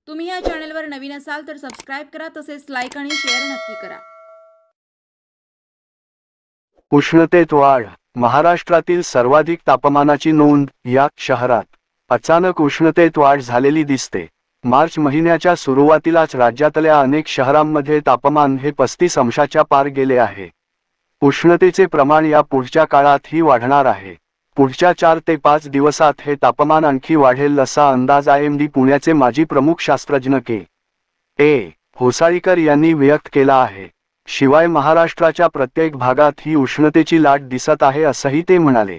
तुम्ही या चॅनलवर नवीन असाल तर सबस्क्राइब करा, तसेच लाईक आणि शेअर नक्की करा। उष्णतेत वाढ, महाराष्ट्रातील सर्वाधिक तापमानाची नोंद या शहरात अचानक उष्णतेत वाढ झालेली दिसते। मार्च महिन्याच्या सुरुवातीलाच राज्यातल्या अनेक शहरांमध्ये तापमान हे 35 अंशाच्या पार गेले आहे। उष्णतेचे प्रमाण या पुढच्या काळातही वाढणार आहे। पुढच्या 4 ते 5 दिवसात हे तापमान आणखी वाढेल असा अंदाज IMD पुण्याचे माजी प्रमुख शास्त्रज्ञ के. होसाळीकर यांनी व्यक्त केला आहे। शिवाय महाराष्ट्राच्या प्रत्येक भागात ही उष्णतेची लाट दिसत आहे असंही ते म्हणाले।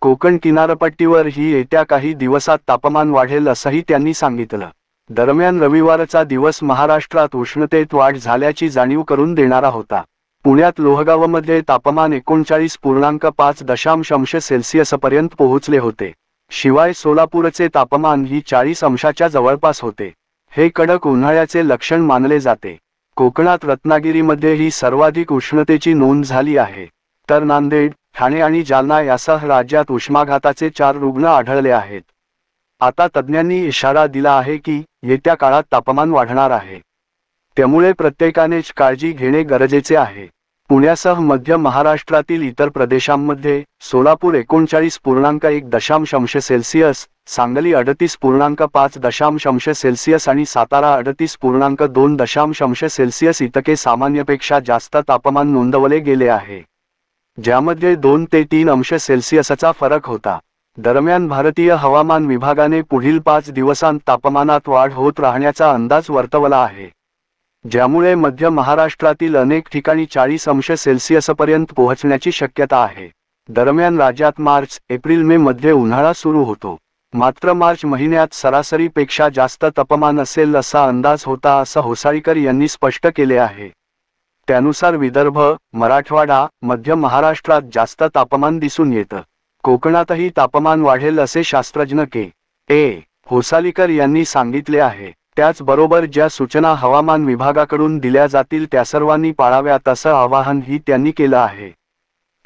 कोकण किनारपट्टीवर ही येत्या काही दिवसात तापमान वाढेल असंही त्यांनी सांगितलं। दरम्यान रविवारचा दिवस महाराष्ट्रात उष्णतेत वाढ झाल्याची जाणीव करून देणारा होता। पुण्यात लोहगावमध्ये तापमान 39.5 अंश सेल्सिअसपर्यंत पोहोचले होते। शिवाय सोलापूरचे तापमान ही 40 अंशाच्या जवळपास होते। हे कडक उन्हाळ्याचे लक्षण मानले जाते। कोकणात रत्नागिरीमध्ये ही सर्वाधिक उष्णतेची नोंद झाली आहे, तर नांदेड, ठाणे आणि जालना यासह राज्यात उष्माघाताचे 4 रुग्ण आढळले आहेत। आता तज्ज्ञांनी इशारा दिला आहे की येत्या काळात तापमान वाढणार आहे, त्यामुळे प्रत्येकानेच काळजी घेणे गरजेचे आहे। पुण्यासह मध्य महाराष्ट्रातील इतर प्रदेशांमध्ये सोलापूर 39.1 अंश सेल्सिअस, सांगली 38.5 अंश सेल्सिअस आणि सातारा 38.2 अंश सेल्सिअस इतके सामान्यपेक्षा जास्त तापमान नोंदवले गेले आहे, ज्यामध्ये 2 ते 3 अंश सेल्सिअसचा फरक होता। दरम्यान भारतीय हवामान विभागाने पुढील 5 दिवसांत तापमानात वाढ होत राहण्याचा अंदाज वर्तवला आहे, ज्यामुळे मध्य महाराष्ट्रातील अनेक ठिकाणी 40 अंश सेल्सिअसपर्यंत पोहोचण्याची शक्यता आहे। दरम्यान राज्यात मार्च, एप्रिल, मे मध्ये उन्हाळा सुरू होतो, मात्र मार्च महिन्यात सरासरीपेक्षा जास्त तापमान असेल असा अंदाज होता असं होसाळीकर यांनी स्पष्ट केले आहे। त्यानुसार विदर्भ, मराठवाडा, मध्य महाराष्ट्रात जास्त तापमान दिसून येतं। कोकणातही तापमान वाढेल असे शास्त्रज्ञ के. होसाळीकर यांनी सांगितले आहे। त्याचबरोबर ज्या सूचना हवामान विभागाकडून दिल्या जातील त्या सर्वांनी पाळाव्यात असं आवाहनही त्यांनी केलं आहे।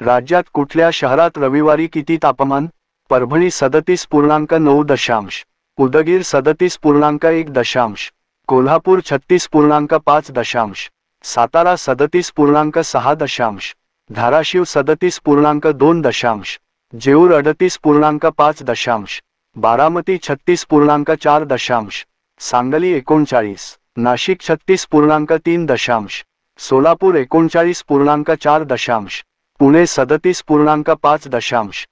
राज्यात कुठल्या शहरात रविवारी किती तापमान? परभणी 37.9, उदगीर 37.1, कोल्हापूर 36.5, सातारा 37.6, धाराशिव 37.2, जेऊर 38.5, बारामती 36.4, सांगली 39, नाशिक 36.3, सोलापूर 39.4, पुणे 37.5,